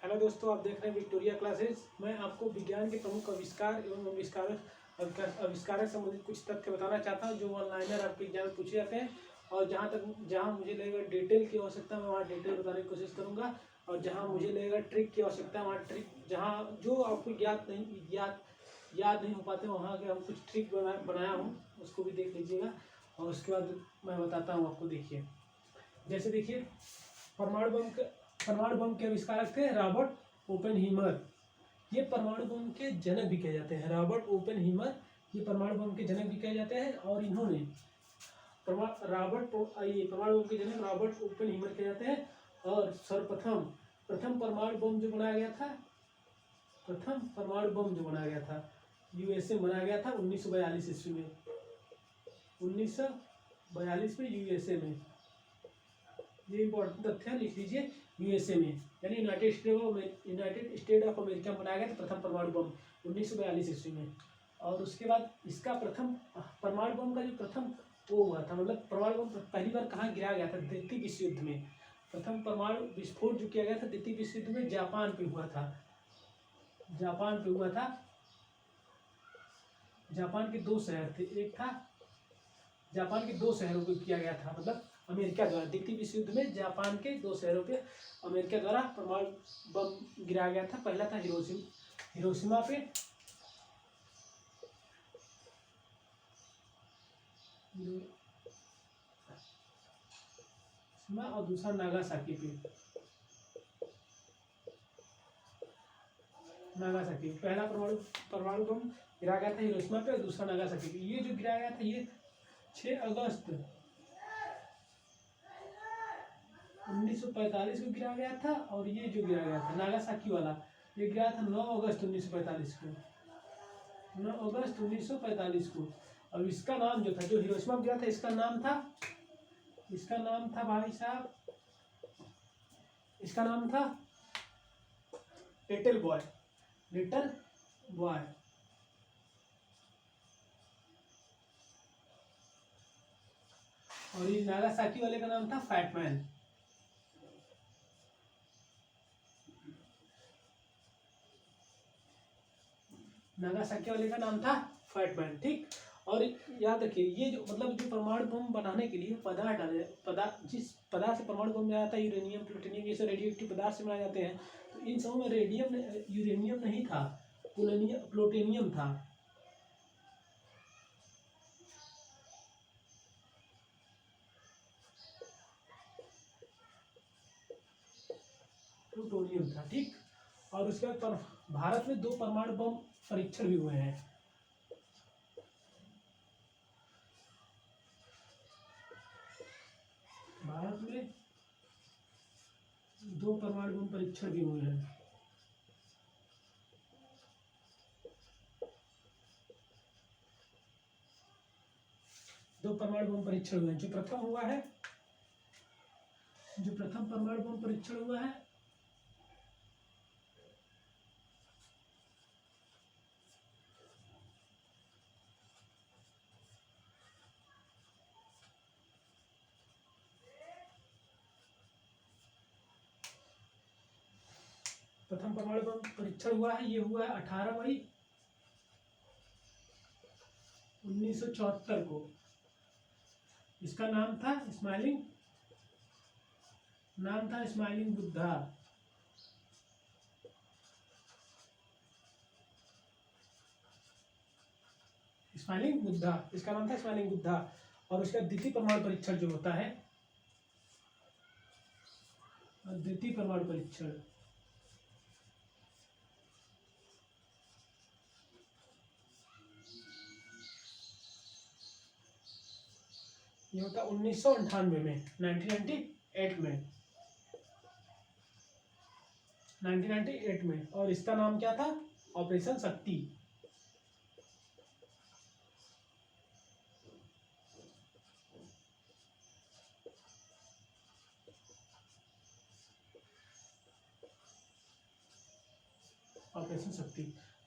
Hello दोस्तों, आप देख रहे हैं विक्टोरिया क्लासेस। मैं आपको विज्ञान के प्रमुख आविष्कार एवं आविष्कारक संबंधित कुछ तथ्य बताना चाहता हूं जो ऑनलाइनर आपके एग्जाम में पूछे जाते हैं। और जहां मुझे लगेगा डिटेल की आवश्यकता है वहाँ डिटेल बताने की कोशिश करूंगा, और जहां मुझे लगेगा ट्रिक की आवश्यकता है वहाँ ट्रिक, जहाँ जो आपको याद नहीं हो पाते वहाँ के हम कुछ ट्रिक बनाया हूँ, उसको भी देख लीजिएगा। और उसके बाद मैं बताता हूँ आपको। देखिए, जैसे देखिए, परमाणु बम के आविष्कारक थे रॉबर्ट ओपेनहीमर। ये परमाणु बम के जनक भी कहे जाते हैं। रॉबर्ट ओपेनहीमर ये परमाणु बम के जनक भी कहे जाते हैं। और इन्होंने परमाणु बम के जनक रॉबर्ट ओपेनहीमर कहे जाते हैं। और प्रथम परमाणु बम जो बनाया गया था, यूएसए में बनाया गया था 1942 ईस्वी में। 1942 में यूएसए में, ये इंपॉर्टेंट तथ्य है, लिख लीजिए। यूएसए में यानी यूनाइटेड स्टेट ऑफ अमेरिका में बनाया गया था प्रथम परमाणु बम 1942 ईस्वी में। और उसके बाद इसका प्रथम परमाणु बम का जो प्रथम वो हुआ था, मतलब परमाणु बम पहली बार कहाँ गिराया गया था? द्वितीय विश्व युद्ध में। प्रथम परमाणु विस्फोट जो किया गया था द्वितीय विश्व युद्ध में जापान पे हुआ था। जापान के दो शहर थे, एक था जापान के दो शहरों पे किया गया था, मतलब अमेरिका द्वारा। द्वितीय विश्व युद्ध में जापान के दो शहरों पे अमेरिका द्वारा परमाणु बम गिराया गया था। पहला था हिरोशिमा पे, और दूसरा नागासाकी पे। पहला परमाणु बम गिराया गया था हिरोशिमा पे और दूसरा नागासाकी पे। ये जो गिराया गया था ये 6 अगस्त 1945 को गिराया गया था। और ये जो गिराया गया था नागासाकी वाला, ये गिरा था 9 अगस्त 1945 को। 9 अगस्त 1945 को। और इसका नाम जो था, जो हिरोशिमा में गिरा था, इसका नाम था भाई साहब, इसका नाम था लिटिल बॉय। और ये नागासाकी वाले का नाम था फैटमैन। नागासाकी वाले का नाम था फैटमैन, ठीक। और याद रखिए, ये जो मतलब जो परमाणु बम बनाने के लिए जिस पदार्थ से परमाणु बम बनाया था, यूरेनियम, प्लूटोनियम, ये सब रेडियो एक्टिव पदार्थ से बनाए जाते हैं। तो इन सब में यूरेनियम नहीं था, प्लूटोनियम था। ठीक। और उसके बाद भारत में 2 परमाणु बम परीक्षण भी हुए हैं। भारत में 2 परमाणु बम परीक्षण भी हुए हैं। जो प्रथम परमाणु बम परीक्षण हुआ है ये हुआ है 18 मई 1974 को। इसका नाम था स्माइलिंग बुद्धा। इसका नाम था स्माइलिंग बुद्धा। और उसका द्वितीय परमाणु परीक्षण जो होता है, ये होता 1998 में, 1998 में। और इसका नाम क्या था? ऑपरेशन शक्ति।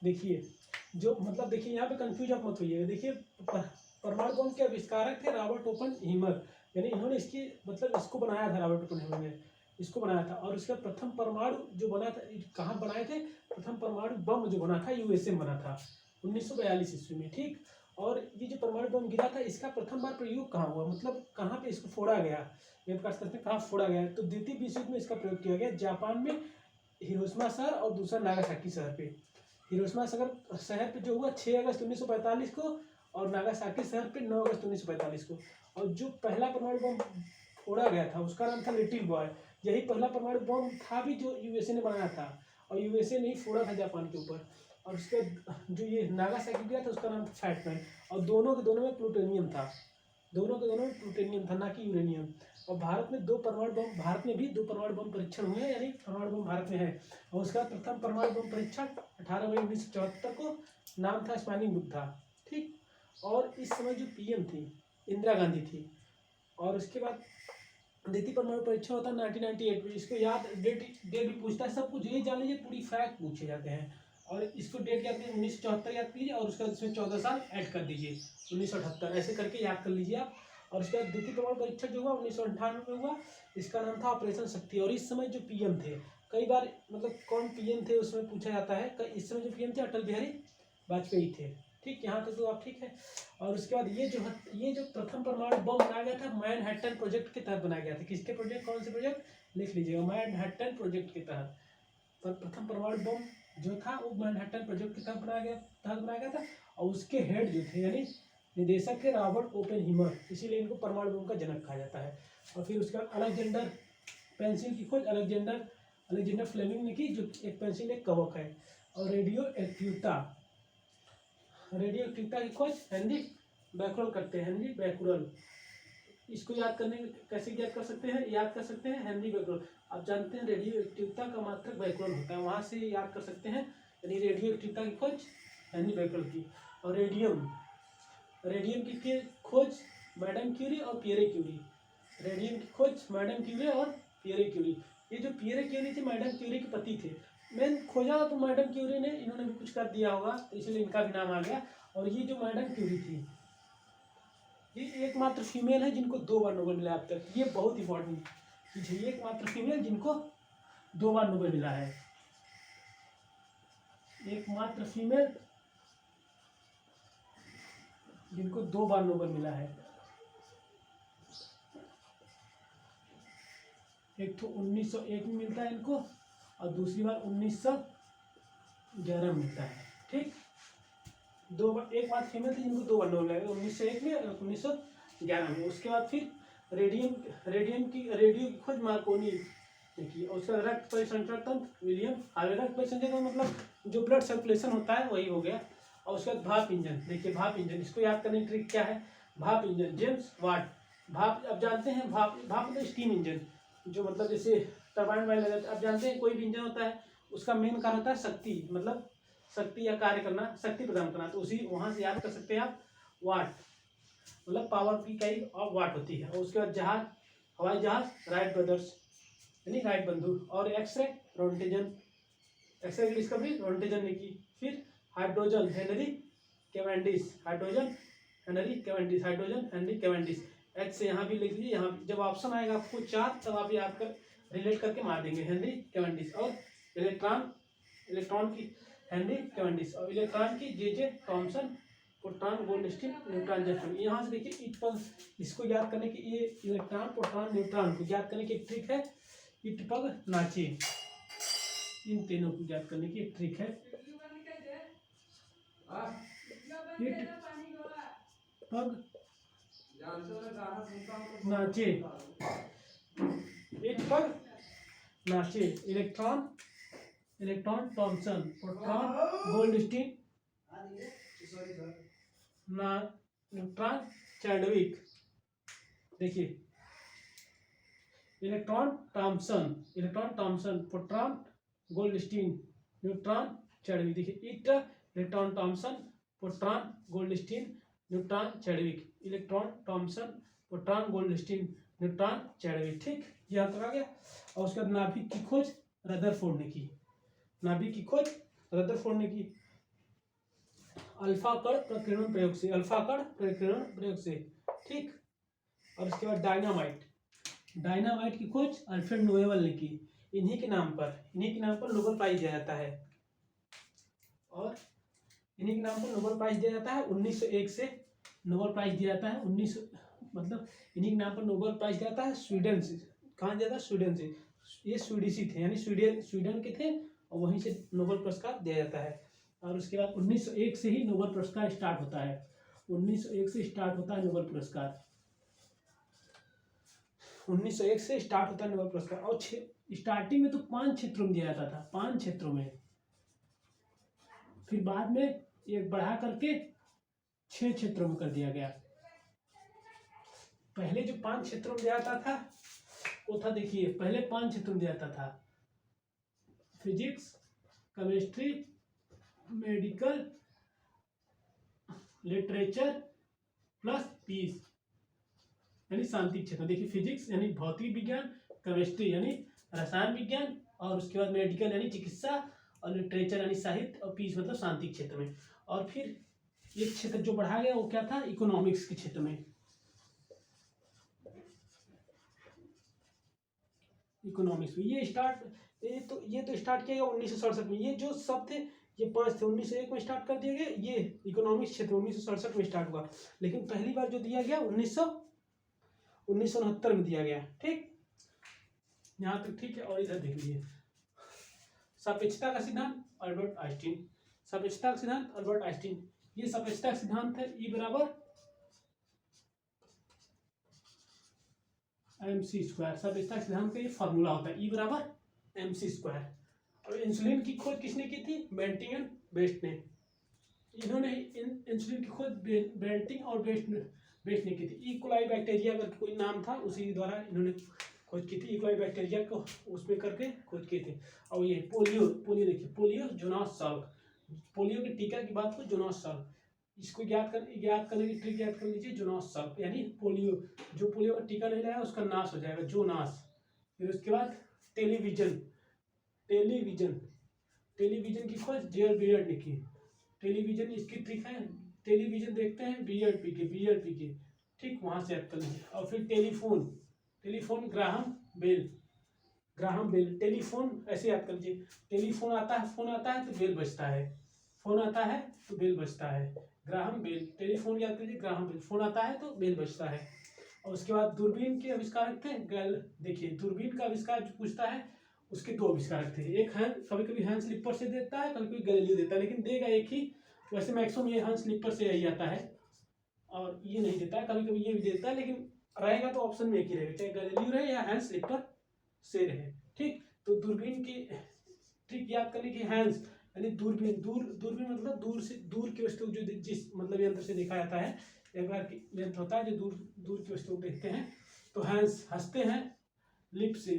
देखिए, जो मतलब देखिए यहाँ पे कंफ्यूज आप मत होइएगा। देखिए, परमाणु बम के आविष्कारक थे रॉबर्ट ओपेनहीमर, यानी इन्होंने इसकी मतलब इसको बनाया था रॉबर्ट ओपेनहीमर ने। इसको बनाया था। और उसका प्रथम परमाणु जो बना था, कहाँ बनाए थे, प्रथम परमाणु बम जो बना था यूएसए में बना था 1942 ईस्वी में, ठीक। और ये जो परमाणु बम गिरा था इसका प्रथम बार प्रयोग कहाँ हुआ, मतलब कहाँ पे इसको फोड़ा गया, ये प्रश्न करते हैं कहाँ फोड़ा गया। तो द्वितीय विश्व युद्ध में इसका प्रयोग किया गया जापान में, हिरोशिमा शहर, और दूसरा नागासाकी शहर पे। हिरोशिमा शहर पे जो हुआ 6 अगस्त 1945 को, और नागासाकी शहर पे 9 अगस्त 1945 को। और जो पहला परमाणु बम फोड़ा गया था उसका नाम था लिटिल बॉय। यही पहला परमाणु बम था भी जो यूएसए ने बनाया था, और यूएसए ने ही फोड़ा था जापान के ऊपर। और उसका जो ये नागासाकी गया था उसका नाम था फैट मैन। और दोनों के दोनों में प्लूटोनियम था, दोनों के दोनों में प्लूटोनियम था, ना कि यूरेनियम। और भारत में भारत में भी 2 परमाणु बम परीक्षण हुए हैं, यानी परमाणु बम भारत में है। और उसका प्रथम परमाणु बम परीक्षण 18 मई 1974 को, नाम था स्मैलिंग बुद्धा, ठीक। और इस समय जो पीएम थी इंदिरा गांधी थी। और उसके बाद द्वितीय परमाणु परीक्षण होता है 1998 में। इसको याद डेट भी पूछता है, सब कुछ यही जान लीजिए, पूरी फैक्ट पूछे जाते हैं। और इसको डेट याद कीजिए 1974 याद कीजिए, और उसका इसमें 14 साल ऐड कर दीजिए 1978, ऐसे करके याद कर लीजिए आप। और उसके बाद द्वितीय परमाणु परीक्षण जो हुआ 1998 में हुआ, इसका नाम था ऑपरेशन शक्ति। और इस समय जो पीएम थे, कई बार मतलब कौन पीएम थे उसमें पूछा जाता है, इस समय जो पीएम थे अटल बिहारी वाजपेयी थे, ठीक। यहाँ तक तो आप ठीक है। और उसके बाद ये जो प्रथम परमाणु बम बनाया गया था मैनहट्टन प्रोजेक्ट के तहत बनाया गया था। किसके प्रोजेक्ट, कौन से प्रोजेक्ट, लिख लीजिएगा, मैनहट्टन प्रोजेक्ट के तहत। पर प्रथम परमाणु बम जो था वो मैनहट्टन प्रोजेक्ट के तहत बनाया गया था। और उसके हेड जो थे यानी निदेशक थे रॉबर्ट ओपेनहीमर, इसीलिए इनको परमाणु बम का जनक कहा जाता है। और फिर उसके बाद अलेक्जेंडर पेंसिल की खोज अलेक्जेंडर फ्लेमिंग ने की, जो एक पेंसिल एक कवक है। और रेडियो एक्टिविटा की खोज हेनरी बैक्यूरेल करते हैं, हेनरी बैक्यूरेल। इसको कैसे याद कर सकते हैं, हेनरी बैक्यूरेल। आप जानते हैं रेडियो एक्टिविटा का मात्रक बैक्यूरेल होता है, वहां से याद कर सकते हैं, यानी रेडियो एक्टिविटा की खोज हेनरी बैक्यूरेल की। और रेडियम की खोज मैडम क्यूरी और पियरे क्यूरी। रेडियम की खोज मैडम क्यूरी और पियरे क्यूरी। ये जो पियरे क्यूरी थे मैडम क्यूरी के पति थे। मैंने खोजा तो मैडम क्यूरी ने, इन्होंने भी कुछ कर दिया होगा तो इसलिए इनका भी नाम आ गया। और ये जो मैडम क्यूरी थी ये एकमात्र फीमेल है जिनको 2 बार नोबेल मिला अब तक। ये बहुत इंपॉर्टेंट चीज है, ये एकमात्र फीमेल जिनको 2 बार नोबेल मिला है, एकमात्र फीमेल जिनको 2 बार नोबेल मिला है। एक तो 1901 में मिलता है इनको, और दूसरी बार 1911 में मिलता है, ठीक। 2 बार, एक बार फीमेल थी जिनको 2 बार नोबेल मिला, 1901 में और 1911 में। उसके बाद फिर रेडियो की खोज मार्कोनी ने की। और उसका रक्त परिसंचरण तंत्र विलियम हार्वे। रक्त परिसंचरण मतलब जो ब्लड सर्कुलेशन होता है वही हो गया। और उसके बाद भाप इंजन, देखिए भाप इंजन, इसको याद करने की ट्रिक क्या है, भाप इंजन जेम्स वाट। भाप अब जानते हैं, भाप मतलब स्टीम इंजन, जो मतलब जैसे टरबाइन वाले लगाते हैं। अब जानते हैं कोई भी इंजन होता है उसका मेन कार्य होता है शक्ति, मतलब शक्ति या कार्य करना, शक्ति प्रदान करना। तो उसी वहां से याद कर सकते हैं आप, वाट मतलब पावर की इकाई और वाट होती है। और उसके बाद हवाई जहाज राइट ब्रदर्स यानी राइट बंधु। और एक्सरे रोंटेजन, एक्सरे की डिस्कवरी रोंटेजन ने की। फिर हाइड्रोजन हेनरी कैवेंडिश। एच से यहाँ भी लिख लीजिए, यहाँ जब ऑप्शन आएगा आपको 4 तब आप याद कर रिलेट करके मार देंगे, हेनरी कैवेंडिश। और इलेक्ट्रॉन की हेनरी कैवेंडिश, और इलेक्ट्रॉन की J Thomson, proton Goldstein, neutron Jackson. यहाँ से देखिए इसको याद करने की, ये इलेक्ट्रॉन प्रोटॉन न्यूट्रॉन को याद करने की एक ट्रिक है, इट पग नाचे। इन तीनों को याद करने की एक ट्रिक है, इट पग नाचे, इट पग नाचे। Electron Thomson, proton Goldstein, neutron Chadwick. देखिए electron Thomson, proton Goldstein, neutron Chadwick. देखिए electron Thomson, proton Goldstein, neutron Chadwick. Electron Thomson, proton Goldstein, neutron Chadwick, ठीक। यहाँ तक आ गया। और उसके बाद नाभिक की खोज रदरफोर्ड ने की, अल्फा कण प्रकीर्णन प्रयोग से, ठीक। और उसके बाद डायनामाइट की खोज अल्फ्रेड नोबेल ने की। इन्हीं के नाम पर नोबेल प्राइज दिया जाता है। और इन्हीं के नाम पर नोबेल प्राइज दिया जाता है। 1901 से नोबेल प्राइज दिया जाता है। 19 मतलब इन्हीं के नाम पर नोबेल प्राइज दिया जाता है स्वीडन से। कहाँ दिया था? स्वीडन से। ये स्वीडिशी थे, यानी स्वीडन के थे, और वहीं से नोबेल पुरस्कार दिया जाता है। और उसके बाद 1901 से ही नोबेल पुरस्कार स्टार्ट होता है। 1901 से स्टार्ट होता है नोबेल पुरस्कार। 1901 से स्टार्ट होता है नोबेल पुरस्कार। और स्टार्टिंग में तो 5 क्षेत्रों में दिया जाता था, 5 क्षेत्रों में। फिर बाद में एक बढ़ा करके 6 क्षेत्रों में कर दिया गया। पहले जो 5 क्षेत्रों में दिया जाता था वो था, देखिए पहले 5 क्षेत्रों में दिया जाता था physics, chemistry, medical, literature plus peace, यानी शांति क्षेत्र। देखिए फिजिक्स यानी भौतिक विज्ञान, केमिस्ट्री यानी रसायन विज्ञान, और उसके बाद मेडिकल यानी चिकित्सा, और लिटरेचर यानी साहित्य, और पीस मतलब शांति क्षेत्र में। और फिर एक क्षेत्र जो बढ़ा गया वो क्या था? इकोनॉमिक्स के क्षेत्र में। इकोनॉमिक्स में ये तो स्टार्ट किया गया 1967 में। ये जो सब थे ये 5 थे, 1901 में स्टार्ट कर दिए गए। ये इकोनॉमिक्स क्षेत्र 1967 में स्टार्ट हुआ। लेकिन पहली बार जो दिया गया 1969 में दिया गया। ठीक, यहाँ तक ठीक है। और इधर देख लीजिए, सापेक्षता का सिद्धांत अल्बर्ट आइंस्टीन। सापेक्षता का सिद्धांत अल्बर्ट आइंस्टीन। ये सापेक्षता का सिद्धांत है E बराबर mc स्क्वायर। सापेक्षता सिद्धांत का ये फॉर्मूला होता है, E बराबर mc स्क्वायर। और इंसुलिन की खोज किसने की थी? बेंटिंग एंड बेस्ट ने। इन्होंने इंसुलिन की खोज बेंटिंग और बेस्ट ने की थी। इकोलाई बैक्टीरिया का कोई नाम था, उसी द्वारा इन्होंने खोज की थी। इकोलाई बैक्टीरिया को उसमें करके खोज की थी। और ये पोलियो देखिए, पोलियो जोनास साल्क। पोलियो के टीका की बात हो, जोनास साल्क। इसको याद करने की ट्रिक याद कर लीजिए, जोनास साल्क यानी पोलियो, जो पोलियो का टीका नहीं लगाया उसका नाश हो जाएगा, जो नाश। फिर उसके बाद टेलीविजन की खोज जेयर बियर्ड ने की। टेलीविजन इसकी ट्रिक है, टेलीविजन देखते हैं बियर्ड पी के, ठीक, वहां से याद कर लीजिए। और फिर टेलीफोन ग्राहम बेल। टेलीफोन ऐसे याद कर लीजिए, टेलीफोन आता है, फोन आता है तो बेल बजता है, फोन आता है तो बेल बजता है। ग्राहम बेल, टेलीफोन याद करिए, ग्राहम बेल, फोन आता है तो बेल बजता है। और उसके बाद दूरबीन के आविष्कारक थे देखिए दूरबीन का आविष्कार जो पूछता है उसके 2 आविष्कारक थे। एक कभी कभी हैंस लिपर से देता है, कभी कभी गैलीलियो देता है, लेकिन देगा एक ही। वैसे मैक्सिमम ये हैंस लिपर से यही आता है, और ये नहीं देता है, कभी कभी ये भी देता है, लेकिन रहेगा तो ऑप्शन में एक ही रहेगा, चाहे गैलीलियो रहे या हैंस लिपर से रहे। ठीक, तो दूरबीन की ट्रिक याद करने की, हैंस यानी दूरबीन मतलब दूर की वस्तु जो जिस मतलब यंत्र से देखा जाता है, एक बार यंत्र होता है जो दूर की वस्तु को देखते हैं। तो हैंस हंसते हैं लिप से,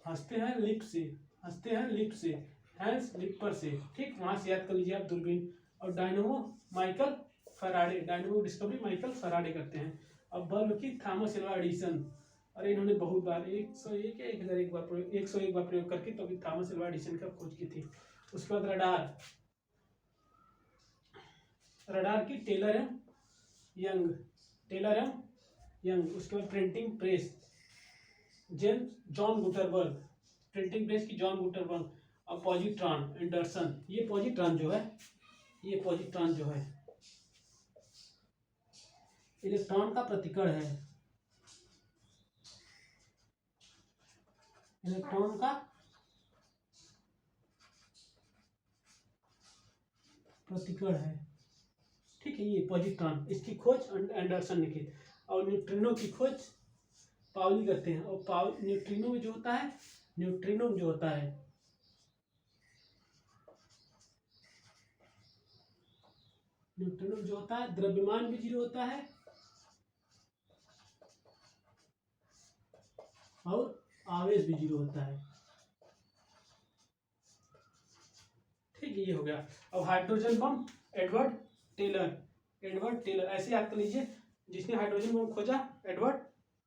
हंसते हैं लिप से, हैंस लिपर से। ठीक, वहां से याद कर लीजिए आप दूरबीन। और डायनमो डिस्कवरी माइकल फैराडे करते हैं। अब बल्ब की थॉमस एल्वा एडिसन। अरे इन्होंने बहुत बार 101 या 1001 बार प्रयोग करके तो थॉमस एल्वा एडिसन का खोज की थी। उसके बाद रडार की टेलर एम यंग। उसके बाद printing press John Gutenberg, printing press की जॉन गुटेनबर्ग। और पॉजिट्रॉन एंडरसन। ये पॉजिट्रॉन जो है इलेक्ट्रॉन का प्रतिकण है, इलेक्ट्रॉन का प्रतिकण है। ठीक है, ये पॉजिट्रॉन, इसकी खोज एंडरसन ने की। और न्यूट्रिनो की खोज पाउली करते हैं। और न्यूट्रिनो में जो होता है द्रव्यमान भी 0 होता है और आवेश भी 0 होता है। ठीक है, ये हो गया। अब हाइड्रोजन बम एडवर्ड टेलर ऐसे याद कर लीजिए, जिसने हाइड्रोजन बम खोजा एडवर्ड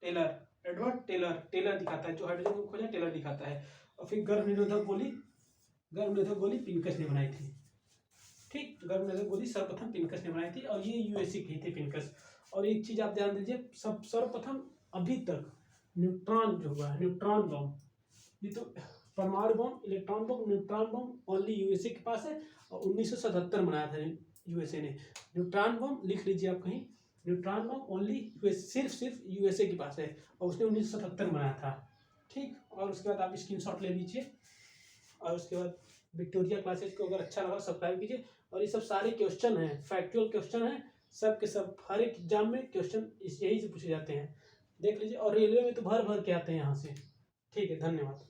टेलर दिखाता है, जो हाइड्रोजन बम खोजा टेलर दिखाता है। और फिर गर्भ निरोधक गोली पिनकस ने बनाई थी। ठीक, गर्भ निरोधक गोली सर्वप्रथम पिनकस ने बनाई थी, और ये यूएसए की थी पिनकस। और एक चीज आप ध्यान दीजिए, सर्वप्रथम अभी तक न्यूट्रॉन जो हुआ है, न्यूट्रॉन बम, ये तो परमाणु बम, इलेक्ट्रॉन बम, न्यूट्रॉन बम ओनली यूएसए के पास है और 1977 बनाया था यूएसए ने। न्यूट्रॉन बम लिख लीजिए आप कहीं, न्यूट्रॉन बम ओनली सिर्फ यूएसए के पास है और उसने 1977 बनाया था। ठीक, और उसके बाद आप स्क्रीनशॉट ले लीजिए और उसके बाद विक्टोरिया क्लासेज को अगर अच्छा लगा सब्सक्राइब कीजिए। और ये सब सारे क्वेश्चन हैं, फैक्चुअल क्वेश्चन हैं, सब के सब हर एक एग्जाम में क्वेश्चन यही से पूछे जाते हैं, देख लीजिए। और रेलवे में तो भर भर के आते हैं यहाँ से। ठीक है, धन्यवाद।